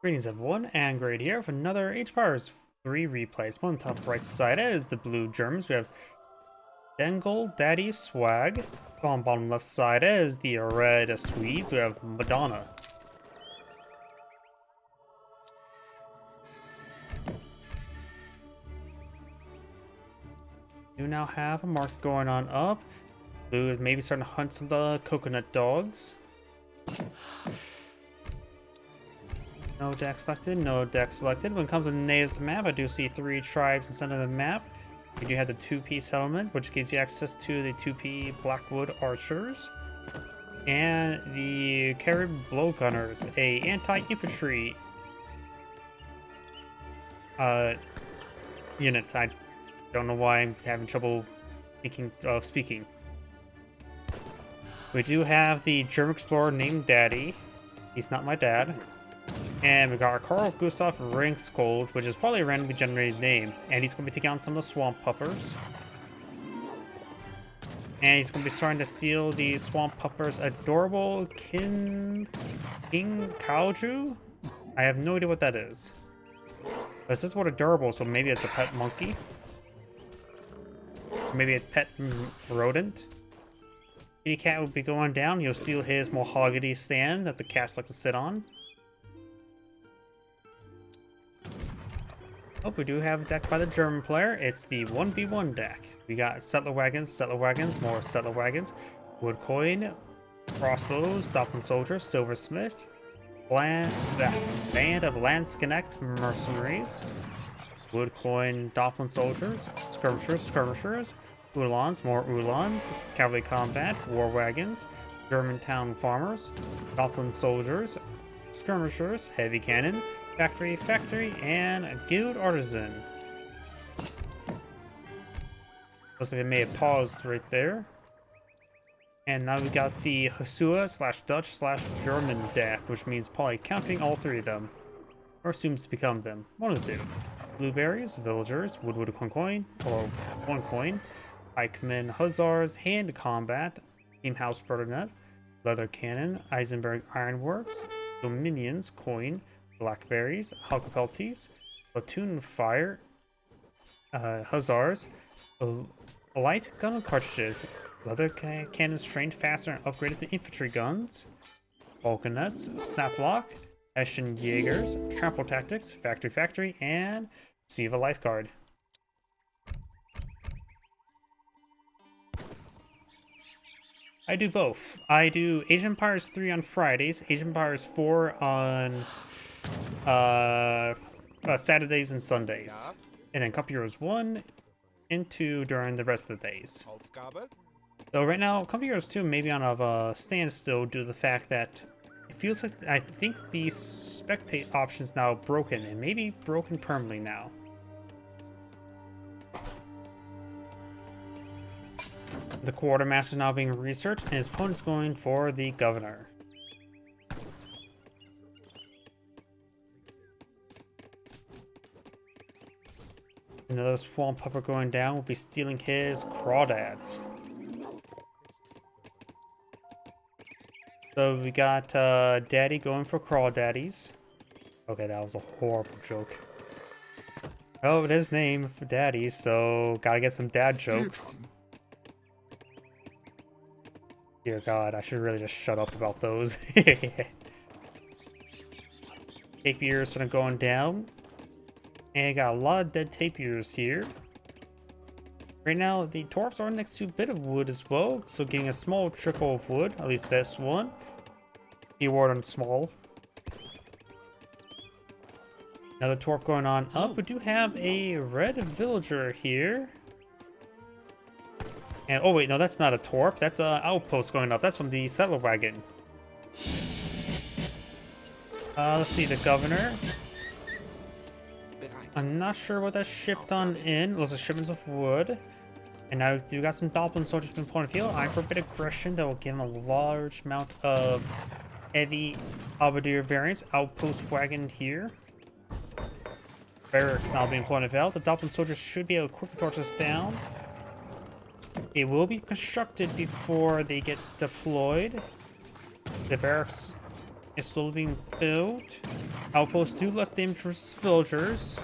Greetings everyone, and Great here with another H-Powers 3 replays. On the top right side is the blue Germans. We have DengleDaddySWAG. On the bottom left side is the red Swedes. We have Madonna. You now have a mark going on up. Blue is maybe starting to hunt some of the coconut dogs. No deck selected, no deck selected. When it comes to the natives map, I do see 3 tribes in the center of the map. You do have the 2P settlement, which gives you access to the 2P Blackwood Archers. And the Carib Blowgunners, a anti-infantry unit. I don't know why I'm having trouble thinking of speaking. We do have the German explorer named Daddy. He's not my dad. And we got our Carl Gustav Ringskold, which is probably a randomly generated name. And he's going to be taking on some of the Swamp Puppers. And he's going to be starting to steal the Swamp Puppers' adorable King Kaiju? I have no idea what that is. This is what adorable, so maybe it's a pet monkey. Maybe a pet rodent. Kitty Cat will be going down. He'll steal his mahogany stand that the cats like to sit on. Oh, we do have a deck by the German player. It's the 1v1 deck. We got settler wagons, more settler wagons, wood coin, crossbows, Doppelin soldiers, silversmith, band of Landsknecht mercenaries, wood coin, Doppelin soldiers, skirmishers, Uhlans, more Uhlans, cavalry combat, war wagons, Germantown farmers, Doppelin soldiers, skirmishers, heavy cannon, factory, and guild artisan. Looks like they may have paused right there. And now we got the Husua/Dutch/German deck, which means probably counting all 3 of them, or assumes to become them. One of the 2. Blueberries, villagers, woodwood coin, or 1 coin, pikemen, hussars, hand combat, team house burnet, leather cannon, Eisenberg ironworks, dominions coin, blackberries, Halkapelties, platoon fire, hussars, light gun cartridges, leather cannons trained faster and upgraded to infantry guns, Vulcanuts, snaplock, Hessian Jaegers, trample tactics, factory, and Siva lifeguard. I do both. I do Age of Empires 3 on Fridays, Age of Empires 4 on Saturdays and Sundays, and then Cup Heroes 1 and 2 during the rest of the days. So right now, Cup Heroes 2 may be on a standstill due to the fact that it feels like I think the spectate option is now broken, and maybe broken permanently now. The quartermaster now being researched, and his opponent's going for the governor. Another swamp pupper going down will be stealing his crawdads. So we got Daddy going for crawdaddies. Okay, that was a horrible joke. Oh, it is named for Daddy, so gotta get some dad jokes. Dear God, I should really just shut up about those. Tapirs sort of going down. And I got a lot of dead tapirs here. Right now, the torps are next to a bit of wood as well, so getting a small trickle of wood, at least this one. Keyword on small. Another torp going on up. We do have a red villager here. And oh wait, no, that's not a torp. That's an outpost going up. That's from the settler wagon. Let's see, the governor. I'm not sure what that shipped on in. Those are shipments of wood. And now you got some Doppelin soldiers been point of field. I'm for a bit of aggression that will give him a large amount of heavy halberdier variants. Outpost wagon here. Barracks now being pointed out. The Doppelin soldiers should be able to quickly torch us down. It will be constructed before they get deployed. The barracks is slowly being built. Outposts do less dangerous villagers.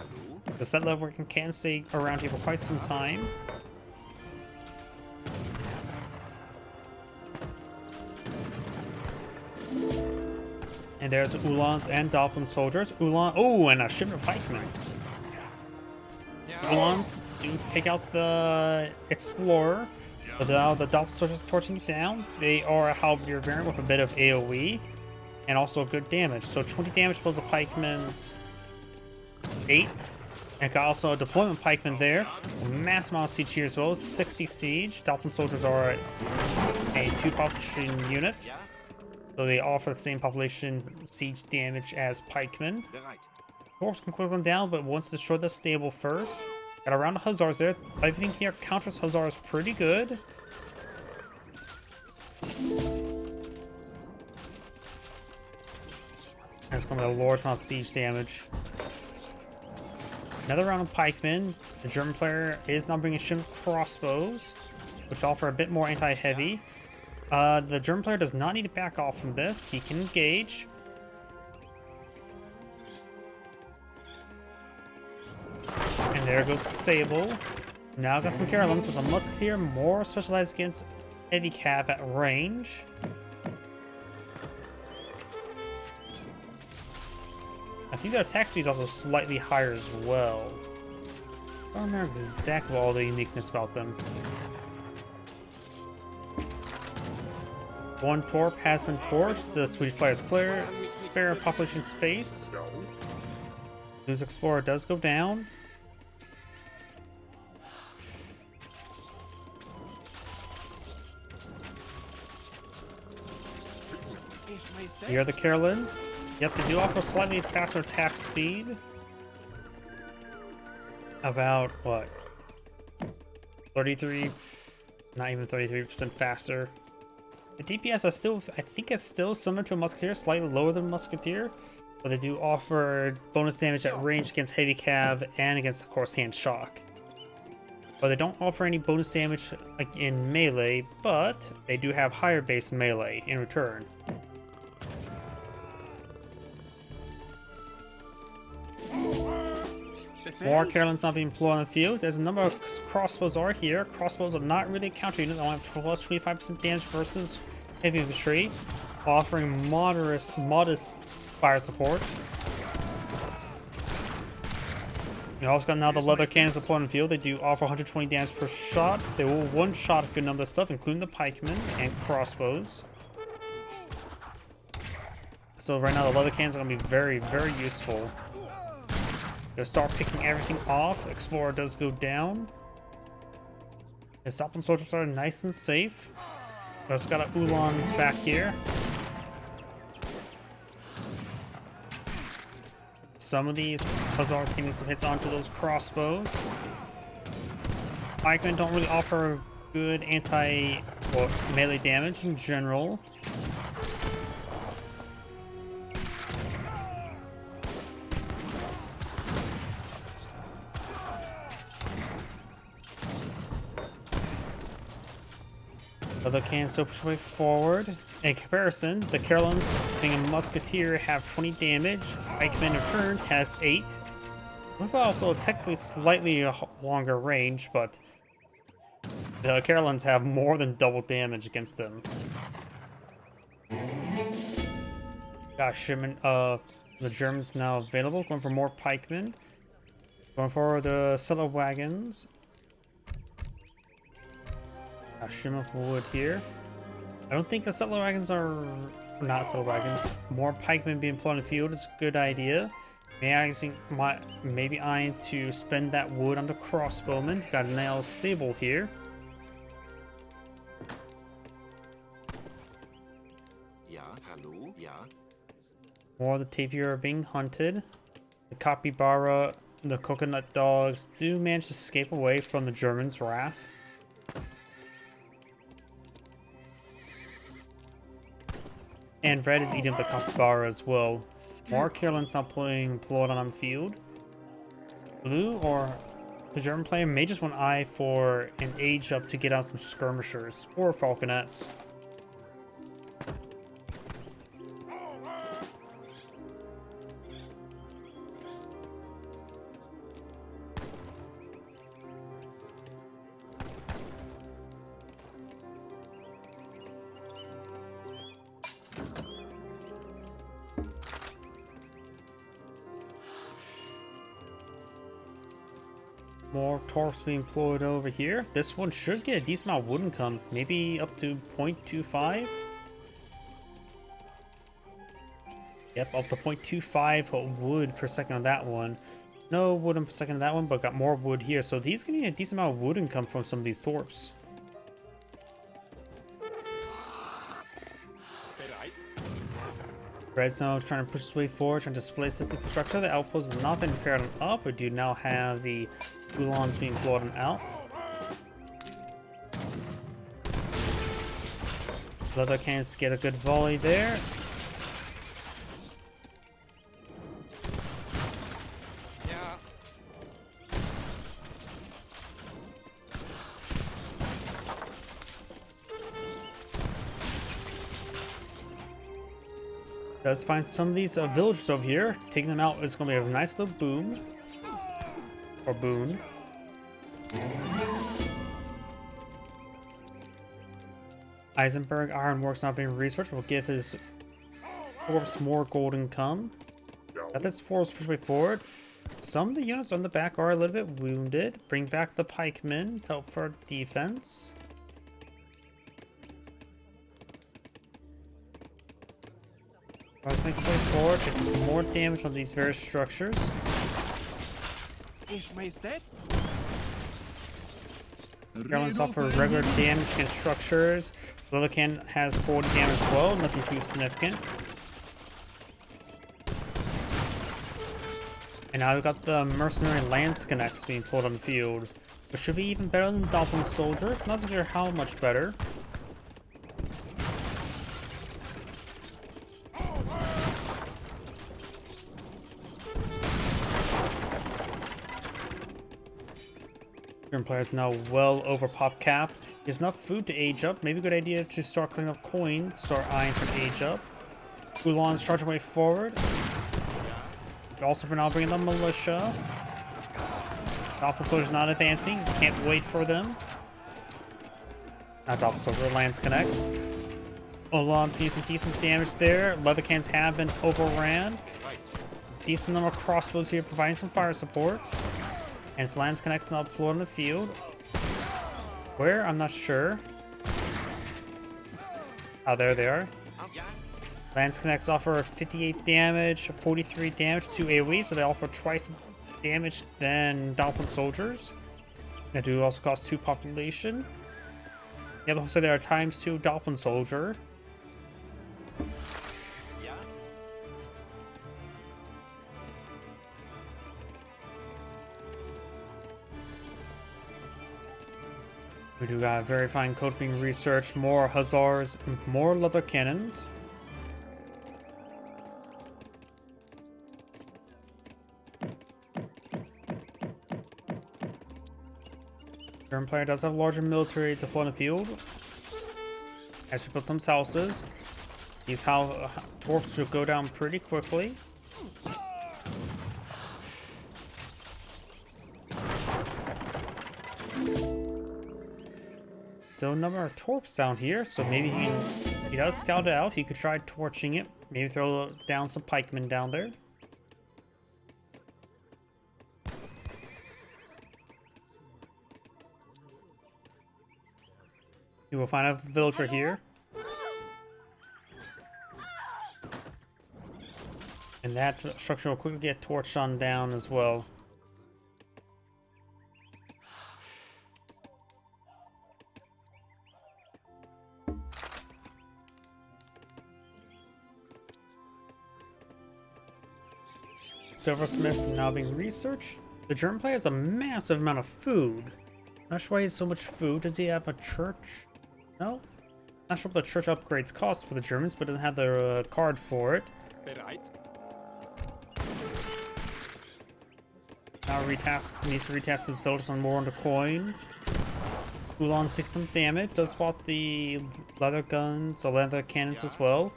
The settler working can stay around here for quite some time. And there's Ulans and Dolphin soldiers. Ulan, oh, and a shipment of pikemen. Ulans do take out the explorer, but now the Dolphin soldiers torching it down. They are a halberdier variant with a bit of AoE and also good damage. So 20 damage plus the pikemen's 8. And got also a deployment pikeman there. A mass amount of siege here as well. 60 siege. Dolphin soldiers are a 2 population unit. So they offer the same population siege damage as pikemen. Corps can quickly run down, but once destroy the stable first. Got around the hussars there. Everything here counters hussars pretty good. That's going to be a large amount of siege damage. Another round of pikemen. The German player is now bringing ship crossbows, which offer a bit more anti-heavy. The German player does not need to back off from this. He can engage. And there goes the stable. Now got some Carolins with a musketeer, more specialized against heavy cav at range. I think their attack speed is also slightly higher as well. I don't remember exactly all the uniqueness about them. One torp has been torched. The Swedish player's player spare population space. Whose explorer does go down. Here are the Carolins. Yep, they do offer slightly faster attack speed. About, what? 33? Not even 33% faster. The DPS is still, I think it's still similar to a Musketeer, slightly lower than a Musketeer. But they do offer bonus damage at range against heavy cav and against, of course, hand shock. But they don't offer any bonus damage in melee, but they do have higher base melee in return. More Carolins not being deployed on the field. There's a number of crossbows are here. Crossbows are not really a counter unit. They only have plus 25% damage versus heavy infantry, offering modest fire support. We also got now the leather cannons deployed on the field. They do offer 120 damage per shot. They will one-shot a good number of stuff, including the pikemen and crossbows. So right now the leather cannons are going to be very, very useful. They'll start picking everything off. Explorer does go down. His Dolphin soldiers are nice and safe. We also got a Ulans back here. Some of these hussars getting some hits onto those crossbows. Pikemen don't really offer good melee damage in general. But they can still push their way forward. In comparison, the Carolins, being a musketeer, have 20 damage. Pikeman in turn has 8. With also technically slightly longer range, but the Carolins have more than double damage against them. Got a shipment of the Germans now available, going for more pikemen. Going for the settler wagons. A shipment of wood here. I don't think the settler wagons are not settler wagons. More pikemen being deployed in the field is a good idea. Maybe I need to spend that wood on the crossbowmen. Got a nail stable here. Yeah, hello, yeah. More of the tapir are being hunted. The capybara, the coconut dogs do manage to escape away from the Germans' wrath. And red is eating up the capybara as well. More Carolins not playing deployed on the field. Blue or the German player may just want eye for an age up to get out some skirmishers or falconets. More torps being employed over here. This one should get a decent amount of wood income, maybe up to 0.25. Yep, up to 0.25 wood per second on that one. No wood per second on that one, but got more wood here. So these can get a decent amount of wood income from some of these torps. Redstone trying to push its way forward, trying to displace this infrastructure. The outpost has not been repaired on up, but do now have the Ulons being floated out. Leather cannons get a good volley there. Does find some of these villagers over here. Taking them out is going to be a nice little boom. Or boon. Eisenberg Ironworks not being researched will give his corpse more gold income. Got this force push way forward. Some of the units on the back are a little bit wounded. Bring back the pikemen to help for defense. Let's make way forward to get some more damage on these various structures. Carolyn's off for regular damage against structures. Lillican has 40 damage as well, nothing too significant. And now we've got the mercenary lance connects being pulled on the field, which should be even better than Doppelman soldiers. Not so sure how much better. Current players now well over pop cap. He has enough food to age up. Maybe a good idea to start cleaning up coins, start eyeing for the age up. Ulon's charging way forward. Also for now bringing the militia. Doppel soldiers not advancing. Can't wait for them. Now Doppel soldier lance connects. Ulon's getting some decent damage there. Leather cans have been overran. Decent number of crossbows here providing some fire support. And his lance connects now deployed on the field. Where? I'm not sure. Oh, there they are. Lance connects offer 58 damage, 43 damage, 2 AoE, so they offer twice the damage than Doppelman soldiers. They do also cost 2 population. Yeah, so there are times 2 Doppelman soldier. We do got very fine code being researched, more hussars, more leather cannons. Current player does have larger military to flood the field. As we build some houses, these torps should go down pretty quickly. So a number of torps down here, so maybe he does scout it out. He could try torching it, maybe throw down some pikemen down there. You will find a villager here. And that structure will quickly get torched on down as well. Silversmith now being researched. The German player has a massive amount of food. Not sure why he has so much food. Does he have a church? No? Not sure what the church upgrades cost for the Germans, but doesn't have the card for it. Now needs to retask his villagers on more on the coin. Ulon takes some damage. Does spot the leather guns or leather cannons as well.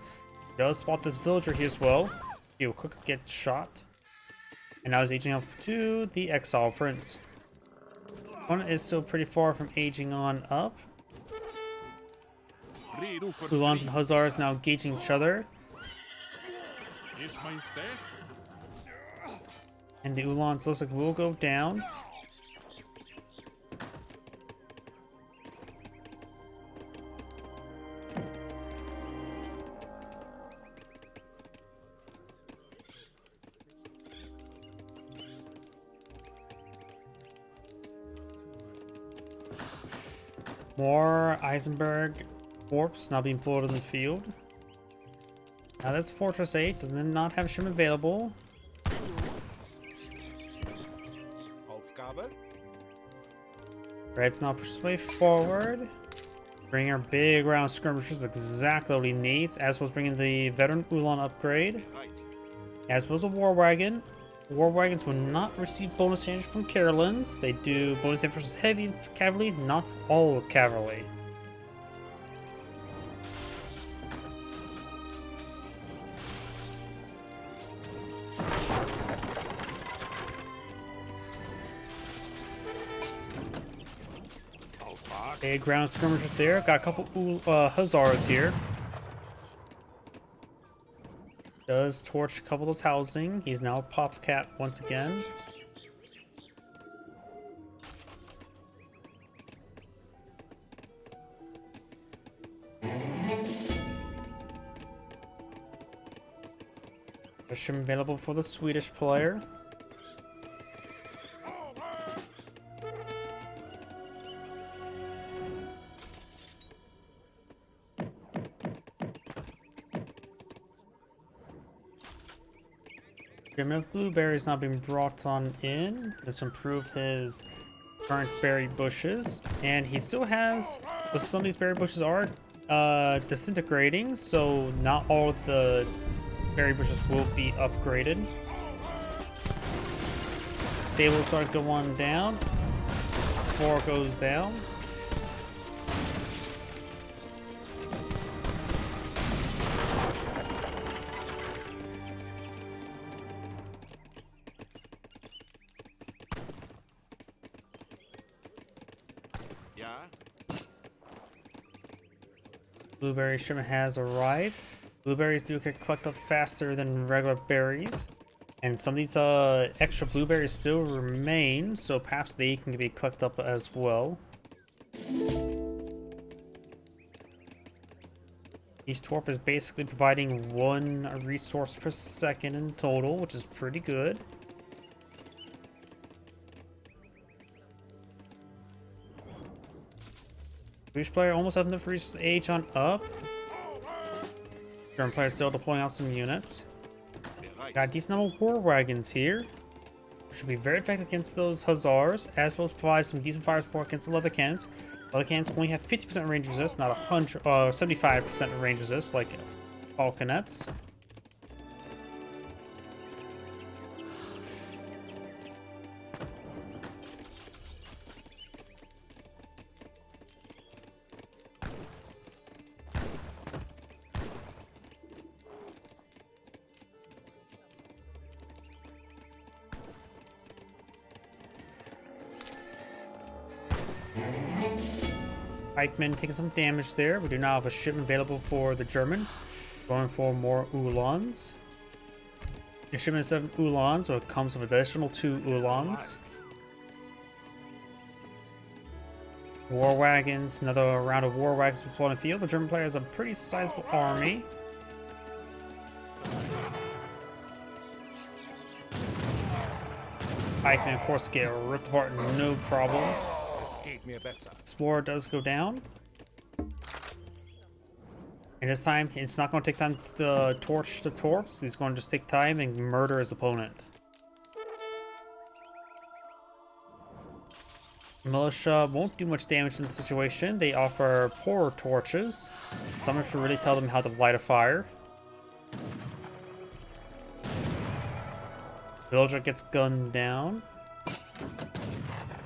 Does spot this villager here as well. He will quickly get shot. And now he's aging up to the Exile Prince. One is still pretty far from aging on up. Ulons and Hussars now engaging each other. And the Ulons looks like will go down. More Eisenberg corpse now being pulled in the field. Now that's Fortress 8, does not have ship available. Aufgabe. Red's now pushes way forward. Bring our big round skirmishers exactly what he needs, as was bringing the veteran Ulan upgrade. As was a war wagon. War wagons will not receive bonus damage from Carolines. They do bonus damage versus heavy cavalry, not all cavalry. Okay, ground skirmishers there. Got a couple hussars here. Does torch a couple of those housing. He's now Pop Cat once again. Shim available for the Swedish player. Of blueberries now being brought on in. Let's improve his current berry bushes, and he still has. So some of these berry bushes are disintegrating, so not all of the berry bushes will be upgraded. Stables start going down. Spore goes down. Blueberry shipment has arrived. Blueberries do get collected up faster than regular berries, and some of these extra blueberries still remain, so perhaps they can be collected up as well. Each torp is basically providing 1 resource per second in total, which is pretty good. British player almost have enough resource Agion up. German player still deploying out some units. Got a decent number of war wagons here. Should be very effective against those hussars, as well as provide some decent fire support against the leather cannons. Leather cannons only have 50% range resist, not 75% range resist like falconets. Pikemen taking some damage there. We do now have a shipment available for the German. Going for more Ulans. A shipment of 7 Ulans, so it comes with additional 2 Ulans. War wagons, another round of war wagons deployed in the field. The German player has a pretty sizable army. Pikemen, of course, get ripped apart, no problem. Explorer does go down. And this time, it's not going to take time to torch the torps. He's going to just take time and murder his opponent. Militia won't do much damage in the situation. They offer poor torches. Someone should really tell them how to light a fire. Villager gets gunned down.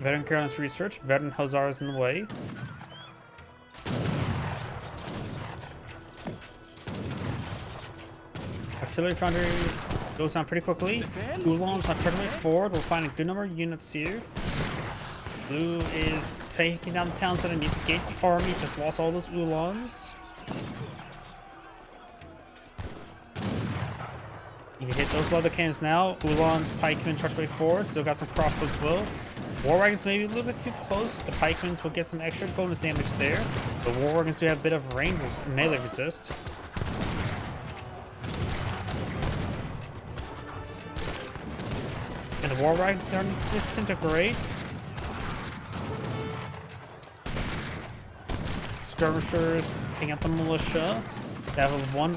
Veteran Carolines research. Veteran Hussars in the way. Artillery foundry goes down pretty quickly. Ulans are turning forward. We'll find a good number of units here. Blue is taking down the town center. Needs to engage the army. Just lost all those Ulans. You can hit those leather cannons now. Ulans, pikemen charge way forward. Still got some crossbows as well. War wagons maybe a little bit too close. The pikemen will get some extra bonus damage there. The war wagons do have a bit of range melee resist. And the war wagons starting to disintegrate. skirmishers, taking out the militia. They have one.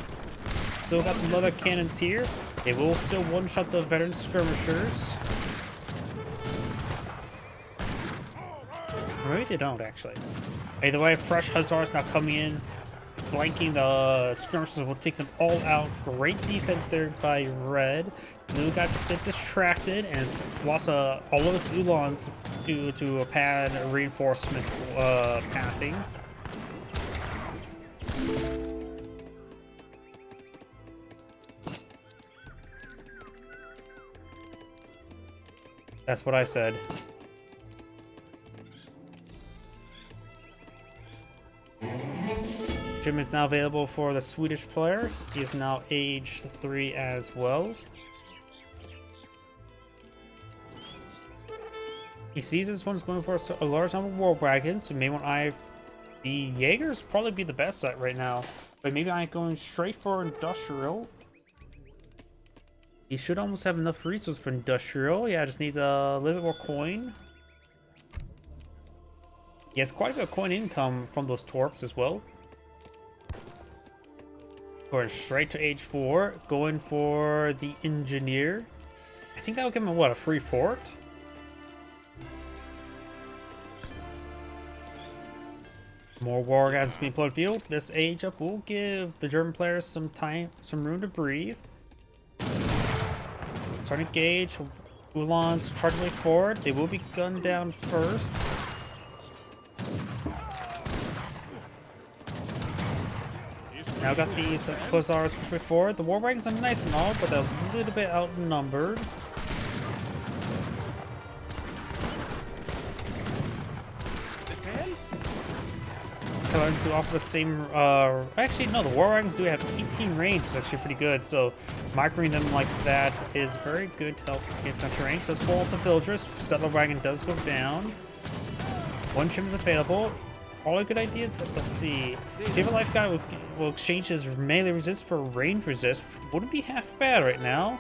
Still got some other cannons here. They will still one-shot the veteran skirmishers. Maybe they don't, actually. Either way, fresh hussars now coming in, blanking the skirmishers will take them all out. Great defense there by red. Blue got a bit distracted and has lost all of his Ulans to a pad reinforcement pathing. That's what I said. Gym is now available for the Swedish player. He is now age 3 as well. He sees this one's going for a large number of war wagons, so maybe when the Jaegers probably be the best set right now. But maybe I'm going straight for industrial. He should almost have enough resources for industrial. Yeah, just needs a little bit more coin. He has quite a bit of coin income from those torps as well. Going straight to age 4, going for the engineer. I think that will give him what, a free fort? More war guys being played field. This age up will give the German players some time, some room to breathe. Starting to engage. Ulans charge way forward. They will be gunned down first. Now got these hussars push way forward. The war wagons are nice and all, but they're a little bit outnumbered. Wagons do offer the same. Actually, no, the war wagons do have 18 range. It's actually pretty good. So, microing them like that is very good to help against central range. Does pull off the villagers. Settler wagon does go down. One trim is available. Probably a good idea. Let's see. Save a life guy will exchange his melee resist for range resist, which wouldn't be half bad right now.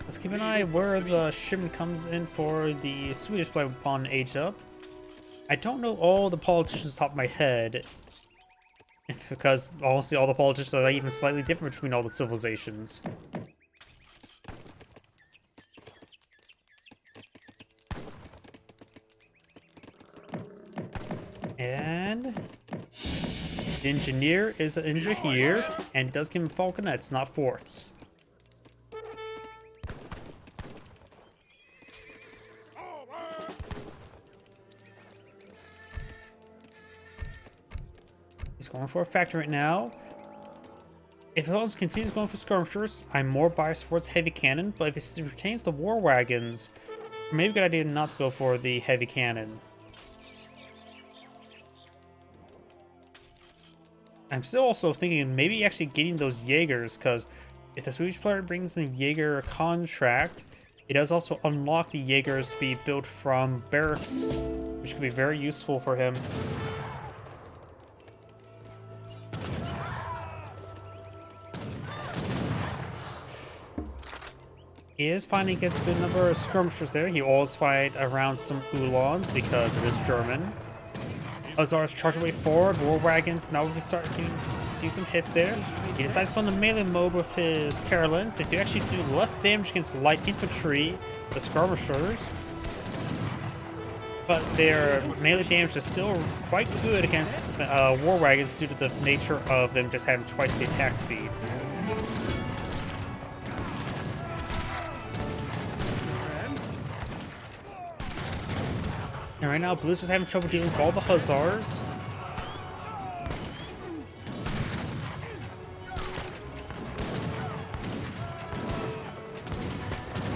Let's keep an eye where the shipment comes in for the Swedish player upon age up. I don't know all the politicians off the top of my head, because honestly all the politicians are even slightly different between all the civilizations. And the engineer is an engineer here, and does give him falconets, not forts. He's going for a factory right now. If he continues going for skirmishers, I'm more biased towards heavy cannon, but if he retains the war wagons, maybe a good idea not to go for the heavy cannon. I'm still also thinking maybe actually getting those Jaegers, because if the Swedish player brings the Jaeger contract, it does also unlock the Jaegers to be built from barracks, which could be very useful for him. He is fighting against a good number of skirmishers there. He always fight around some Ulans because it is German. Hussars charge away forward. War wagons. Now we start to see some hits there. He decides to go into melee mode with his Carolines. They do actually do less damage against light infantry, the skirmishers. But their melee damage is still quite good against war wagons due to the nature of them just having twice the attack speed. And right now, Blue's just having trouble dealing with all the hussars.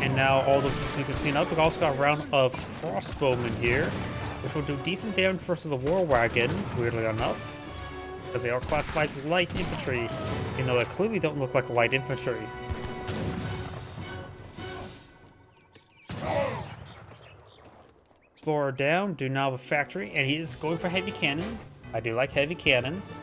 And now all those just need to clean up. We've also got a round of crossbowmen here, which will do decent damage versus the war wagon, weirdly enough, because they are classified as light infantry, even though they clearly don't look like light infantry. Explorer down, do now have a factory, and he is going for heavy cannon. I do like heavy cannons.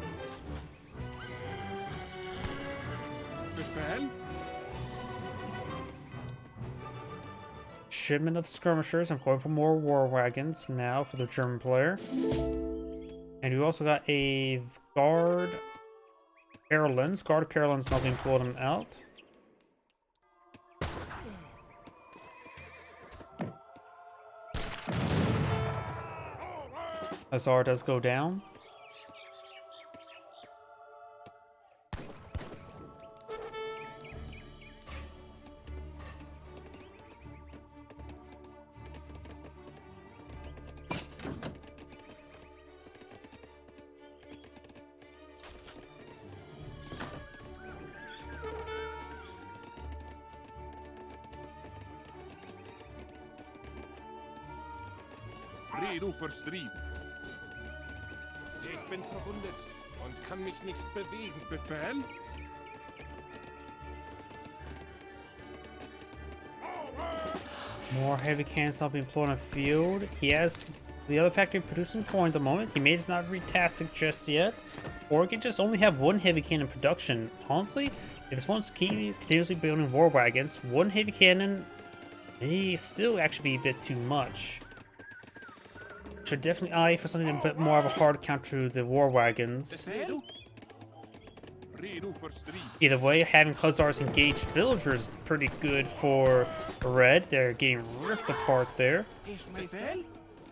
shipment of skirmishers. I'm going for more war wagons now for the German player. And we also got a guard Carolins. Guard Carolins now being pulled out. Hussar does go down. Redo für Streit. Ich bin verwundet und kann mich nicht bewegen. Befehl? More heavy cannons now being employed on the field. He has the other factory producing coin at the moment. He may just not retask just yet. Or he could just only have one heavy cannon in production. Honestly, if this one's continuously building war wagons, one heavy cannon may still actually be a bit too much. Should definitely eye for something a bit more of a hard counter to the war wagons. Either way, having Hussars engage villagers is pretty good for red. They're getting ripped apart there.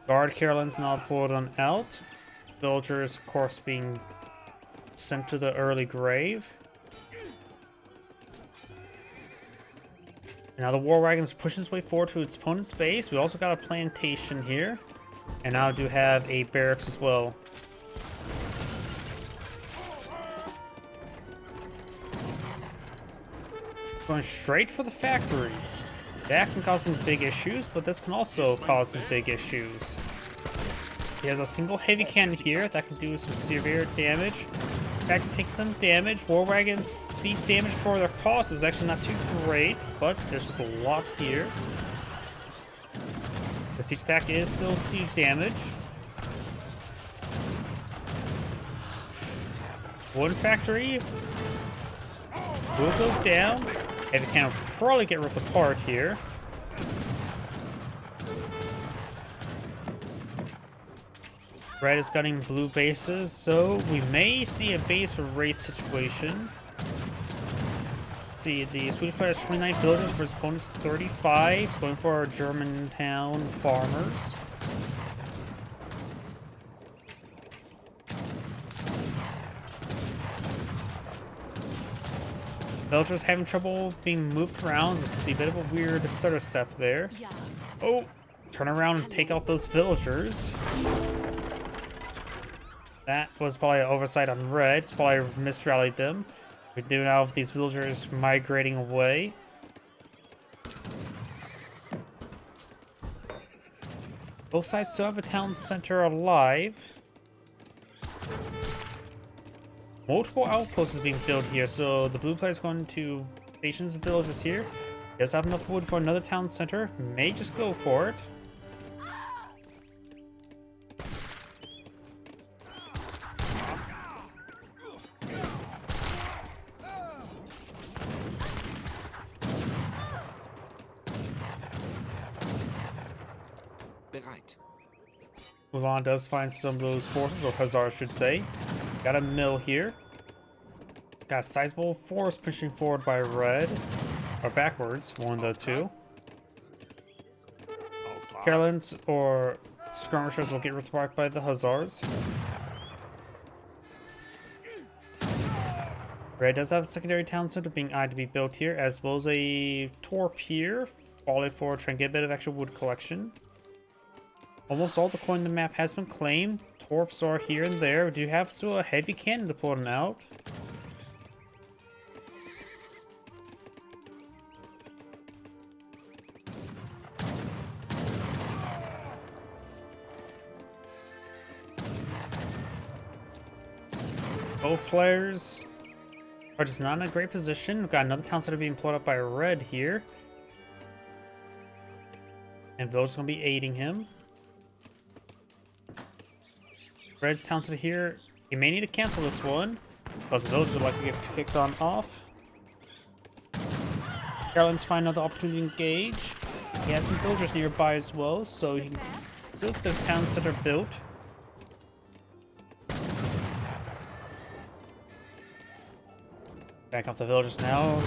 Guard Carolines now pulled on out. Villagers, of course, being sent to the early grave. Now the war wagons pushing its way forward to its opponent's base. We also got a plantation here. And now do have a barracks as well. Going straight for the factories. That can cause some big issues, but this can also cause some big issues. He has a single heavy cannon here that can do some severe damage. In fact, taking some damage. War wagons siege damage for their cost is actually not too great, but there's just a lot here. The siege attack is still siege damage. One factory will go down. Heavy cannon will probably get ripped apart here. Red is gunning blue bases, so we may see a base race situation. Let's see, the Swedish player has 29 villagers for his opponent's 35. He's going for our Germantown farmers. Villagers having trouble being moved around. You can see a bit of a weird stutter step there. Oh, turn around and take out those villagers. That was probably an oversight on red. It's probably misrallied them. We do now have these villagers migrating away. Both sides still have a town center alive. Multiple outposts is being built here, so the blue player is going to station the villagers here. He does have enough wood for another town center. May just go for it. Mulan does find some of those forces, or Hussar, I should say. Got a mill here. Got a sizable force pushing forward by red. Or backwards, one of the two. Carolines or skirmishers will get ripped apart by the Hussars. Red does have a secondary town center being eyed to be built here, as well as a torp here. Probably for trying to get a bit of extra wood collection. Almost all the coin in the map has been claimed. Torps are here and there. We do have still a heavy cannon to pull them out. Both players are just not in a great position. We've got another town center being pulled up by red here. And those are going to be aiding him. Red's town center here. You may need to cancel this one, because the villagers are likely to get picked on off. Carolines find another opportunity to engage. He has some villagers nearby as well, so he can still get the town center built. Back off the villagers now.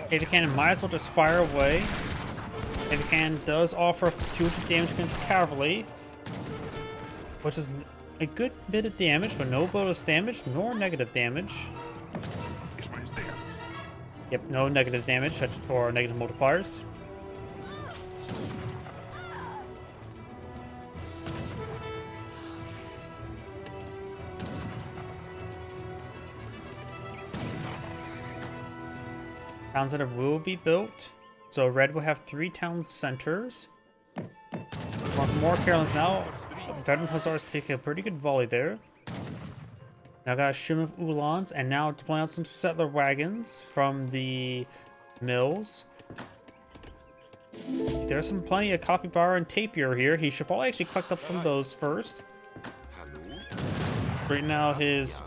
Heavy cannon might as well just fire away. Heavy cannon does offer 200 damage against cavalry, which is a good bit of damage, but no bonus damage nor negative damage. Yep, no negative damage or negative multipliers. Town center will be built. So red will have 3 town centers. More Carolines now. Veteran Hussars take a pretty good volley there. Now got a shim of Uhlans, and now deploying out some settler wagons from the mills. There's some plenty of coffee bar and tapier here. He should probably actually collect up from those first. Right now his...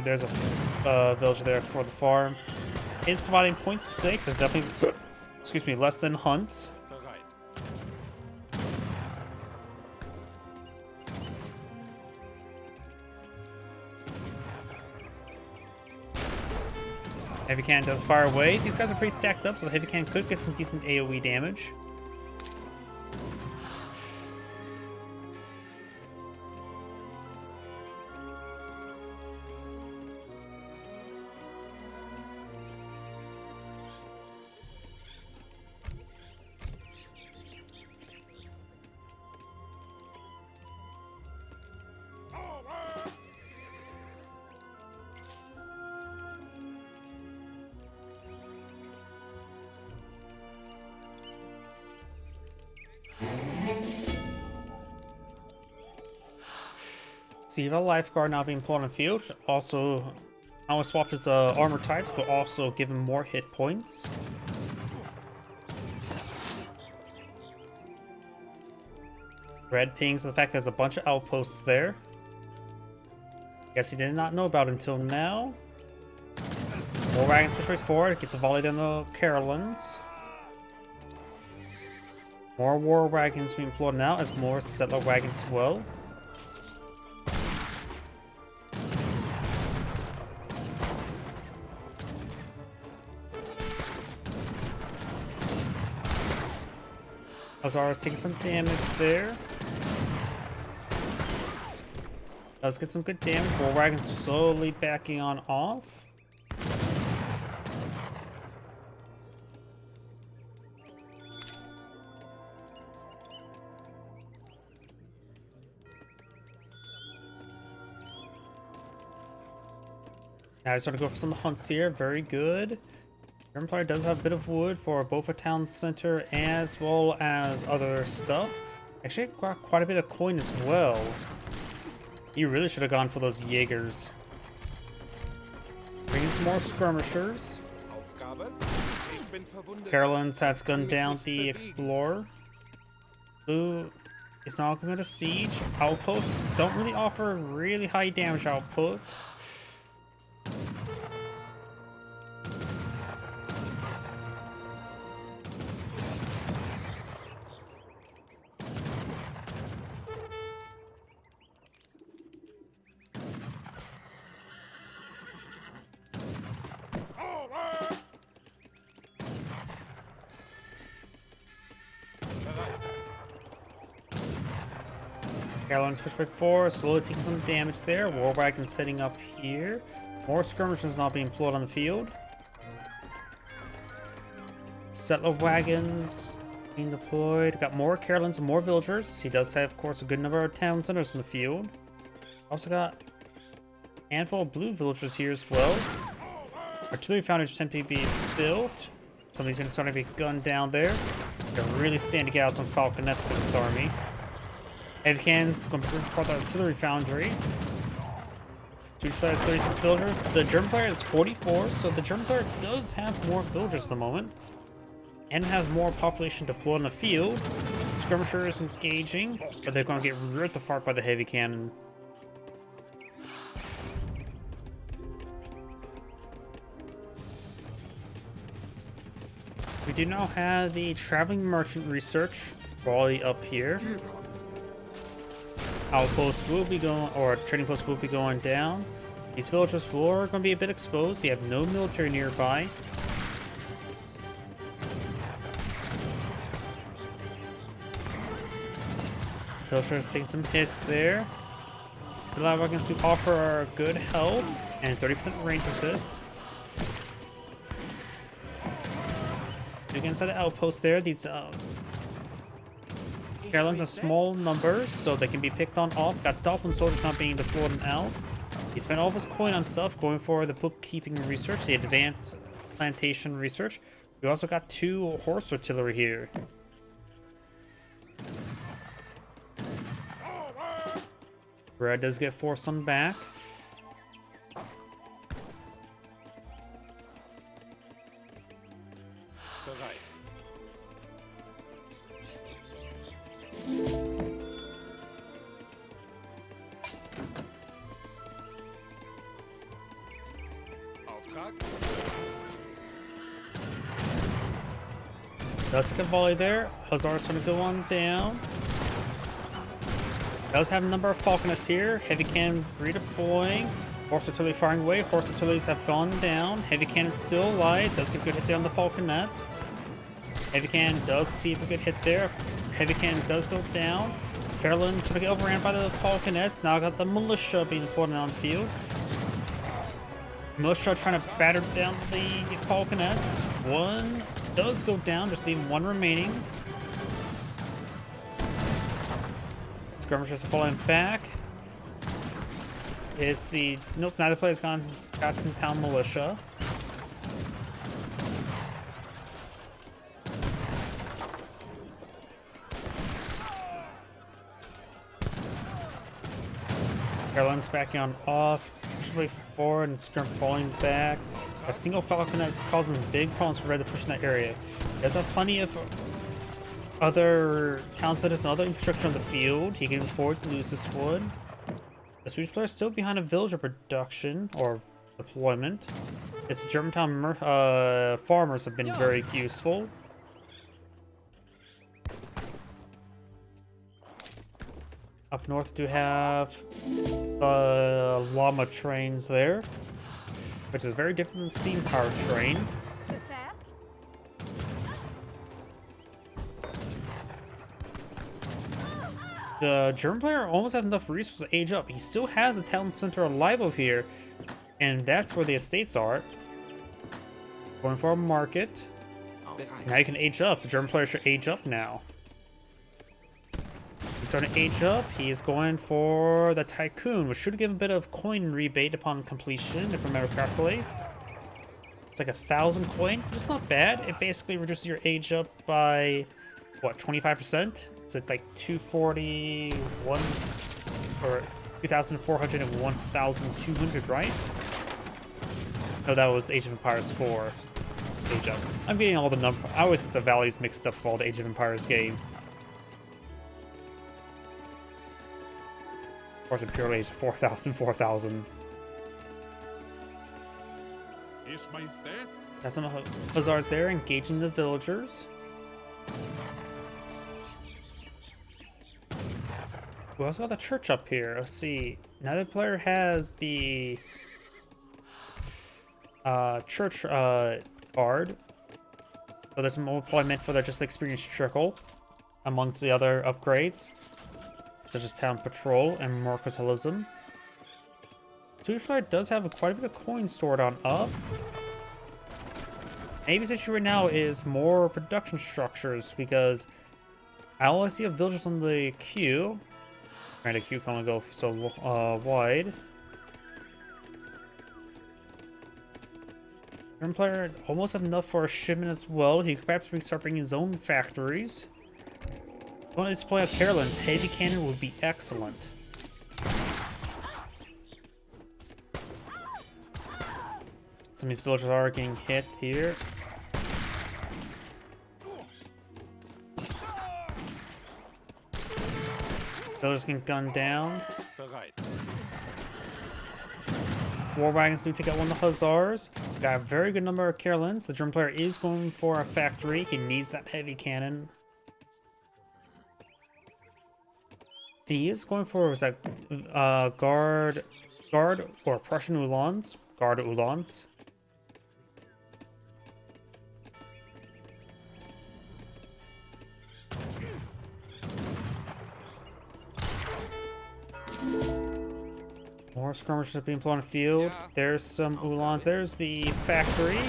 There's a villager there for the farm. Is providing 0.6. That's definitely, excuse me, less than Hunt. Heavy cannon does fire away. These guys are pretty stacked up, so the heavy cannon could get some decent AoE damage. So you have a lifeguard now being put on the field. Also, I will swap his armor types, but also give him more hit points. Red pings the fact there's a bunch of outposts there. Guess he did not know about until now. More wagons push right forward. Gets a volley down the Carolines. More war wagons being employed now as more settler wagons as well. Hussars taking some damage there. Does get some good damage. War wagons are slowly backing on off. Now I starting to go for some hunts here. Very good. German player does have a bit of wood for both a town center as well as other stuff. Actually got quite a bit of coin as well. He really should have gone for those Jaegers. Bringing some more skirmishers. Carolines have gunned down the Explorer. Blue is now going to siege. Outposts don't really offer really high damage output. Carolines push by 4, slowly taking some damage there. War wagons heading up here. More skirmishers now being employed on the field. Settler wagons being deployed. Got more Carolines and more villagers. He does have, of course, a good number of town centers in the field. Also got a handful of blue villagers here as well. Artillery foundries tend to be built. Somebody's going to start to be gunned down there. They're really standing to get out some falconets for this army. Heavy cannon for the artillery foundry. Swedish player has 36 villagers. The German player has 44, so the German player does have more villagers at the moment. And has more population deployed in the field. Skirmisher is engaging, but they're going to get ripped apart by the heavy cannon. We do now have the traveling merchant research quality up here. Outposts will be going, or trading posts will be going down. These villagers are going to be a bit exposed. You have no military nearby. Villagers taking some hits there. To allow weapons to offer good health and 30% range resist. Look inside the outpost there. These Carolines are small numbers, so they can be picked on off. Got Dolphin soldiers not being deployed out. He spent all of his coin on stuff going for the bookkeeping research, the advanced plantation research. We also got 2 horse artillery here. Brad does get forced on back. Bereit. Auftrag. Does take a volley there. Hussar's gonna go on down. Does have a number of falconets here. Heavy cannon redeploying. Horse artillery firing away. Horse artilleries have gone down. Heavy cannon still alive. Does get a good hit there on the falconet. Heavy cannon does see a good hit there. Heavy cannon does go down. Carolyn's gonna get overran by the falconets. Now got the militia being deployed on the field. Militia trying to batter down the falconets. One does go down, just leaving one remaining. Skirmishers are falling back. It's the... Nope, neither player's got to town militia. Caroline's backing on off. Push way forward and Skirm falling back. A single falconet's causing big problems for Red to push in that area. He does have plenty of other town centers and other infrastructure on the field. He can afford to lose this one. The Swedish player is still behind a villager production or deployment. Its Germantown farmers have been very useful. Up north, do have llama trains there, which is very different than steam powered train. The German player almost has enough resources to age up. He still has the town center alive over here, and that's where the estates are. Going for a market. Now you can age up. The German player should age up now. He's starting to age up. He's going for the Tycoon, which should give a bit of coin rebate upon completion, if I remember correctly. It's like 1,000 coin, which is not bad. It basically reduces your age up by, what, 25%? It's at like 241 or 2,400 and 1,200, right? No, that was Age of Empires 4 age up. I'm getting all the numbers. I always get the values mixed up for all the Age of Empires game. Of course, Imperial Age 4,000, 4,000. Got some hussars there engaging the villagers. We also got the church up here. Let's see. Now the player has the church guard. So there's more deployment for the just experience trickle amongst the other upgrades, such as town patrol and mercantilism. Swedish player does have quite a bit of coins stored on up. Maybe the issue right now is more production structures, because I only see villagers on the queue. Granted, the queue can only go so wide. German player almost have enough for a shipment as well. He could perhaps start bringing his own factories. One of these deploy out Carolyn's heavy cannon would be excellent. Some of these villagers are getting hit here. Villagers can gun down. war wagons do take out one of the hussars. Got a very good number of carolins. The German player is going for a factory. He needs that heavy cannon. He is going for, was that guard or Prussian Uhlans? Guard Uhlans. More skirmishers are being put on the field. There's some Uhlans. There's the factory.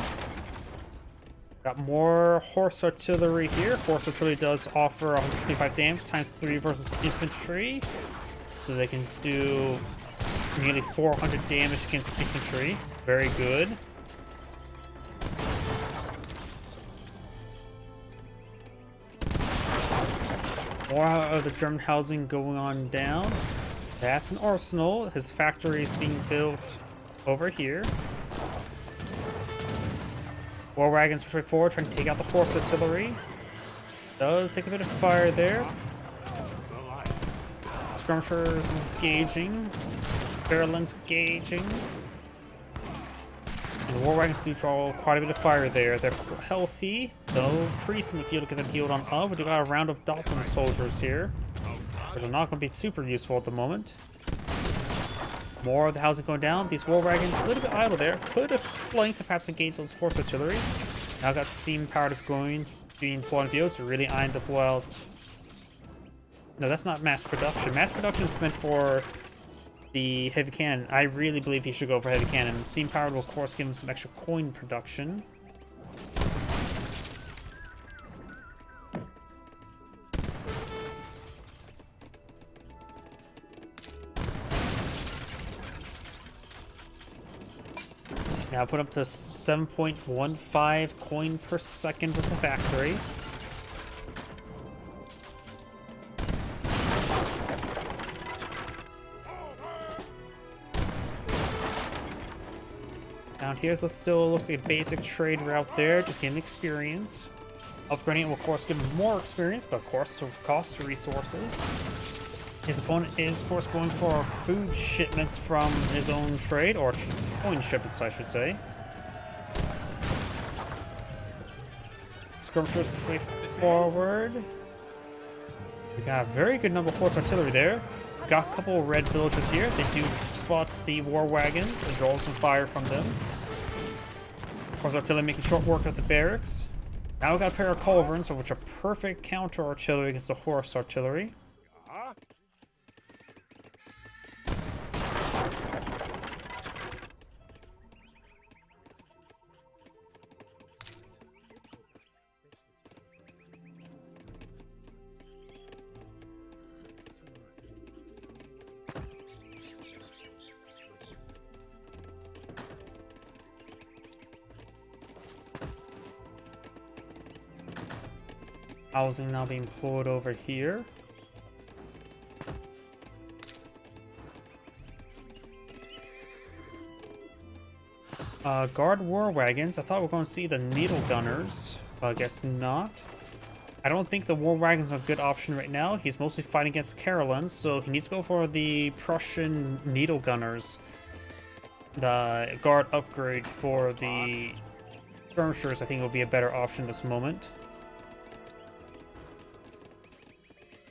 Got more horse artillery here. Horse artillery does offer 125 damage times 3 versus infantry. So they can do nearly 400 damage against infantry. Very good. More of the German housing going on down. That's an arsenal. His factory is being built over here. War wagons push forward, trying to take out the horse artillery. Does take a bit of fire there. Skirmishers engaging. Carolins engaging. And the war wagons do draw quite a bit of fire there. They're healthy. No priests in the field to get them healed on up. We do got a round of Dalton soldiers here, which are not going to be super useful at the moment. More of the housing going down. These war wagons a little bit idle there. Could have flanked to perhaps engage those horse artillery. Now got steam powered going, being pulled on the field, so really eyeing to pull out. No, that's not mass production. Mass production is meant for the heavy cannon. I really believe he should go for heavy cannon. Steam powered will of course give him some extra coin production. Now put up to 7.15 coin per second with the factory. Down here, so still looks like a basic trade route there, just getting experience. Upgrading it will of course give him more experience, but of course costs resources. His opponent is, of course, going for food shipments from his own trade, or coin shipments, I should say. Skirmishers push way forward. We got a very good number of horse artillery there. Got a couple of red villagers here. They do spot the war wagons and draw some fire from them. Horse artillery making short work of the barracks. Now we got a pair of culverins, which are perfect counter artillery against the horse artillery. Housing now being pulled over here. Guard war wagons. I thought we were going to see the needle gunners, but I guess not. I don't think the war wagons are a good option right now. He's mostly fighting against Carolins, so he needs to go for the Prussian needle gunners. The guard upgrade for the skirmishers, I think, will be a better option at this moment.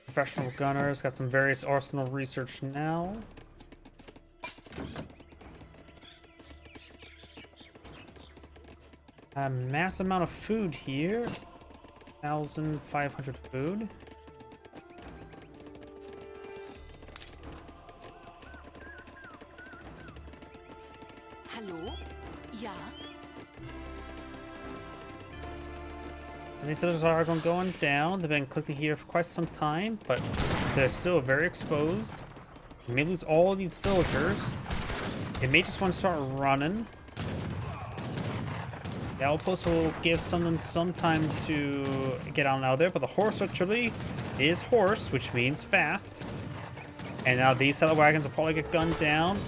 Professional gunners, got some various arsenal research now. A mass amount of food here. 1,500 food. Hallo? Ja? So these villagers are going down. They've been clicking here for quite some time, but they're still very exposed. We may lose all of these villagers. They may just want to start running. The outpost will give some time to get on out there, but the horse artillery is horse, which means fast. And now these settler wagons will probably get gunned down.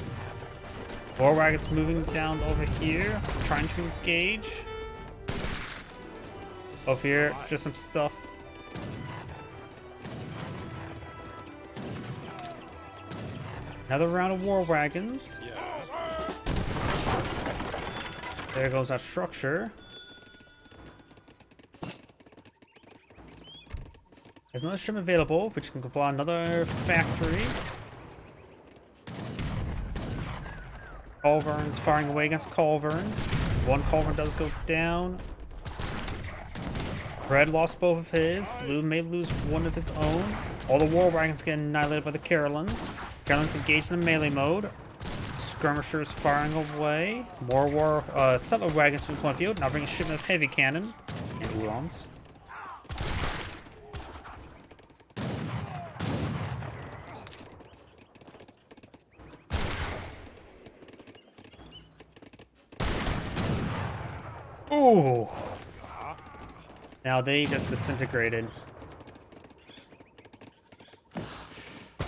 War wagons moving down over here, trying to engage. Over here, just some stuff. Another round of war wagons. There goes that structure. There's another ship available, which can comply another factory. Culverins firing away against culverins. One culverin does go down. Red lost both of his. Blue may lose one of his own. All the war wagons get annihilated by the Carolins. Carolins engaged in melee mode. Skirmishers firing away. More settler wagons from the point of view. Now bringing a shipment of heavy cannon and Ulans. Ooh. Now they just disintegrated.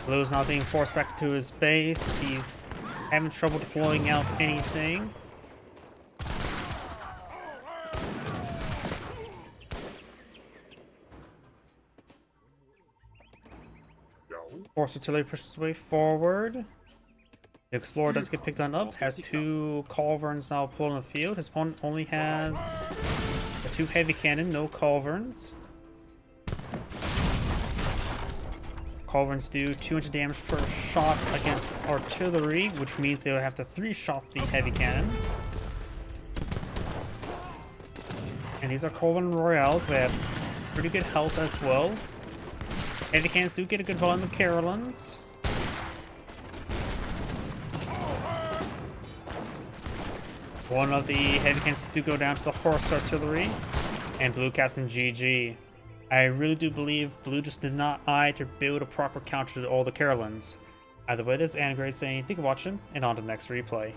Blue's not being forced back to his base. He's having trouble deploying out anything. Force artillery pushes his way forward. The Explorer does get picked on up. Has 2 culverins now pulled in the field. His opponent only has a 2 heavy cannon, no culverins. Culverins do 200 damage per shot against artillery, which means they would have to 3-shot the heavy cannons. And these are Culverin Royales. They have pretty good health as well. Heavy cannons do get a good volume of Carolins. One of the heavy cannons do go down to the horse artillery. And Blue casting GG. I really do believe Blue just did not eye to build a proper counter to all the Carolins. Either way, this is Anagrade saying thank you for watching, and on to the next replay.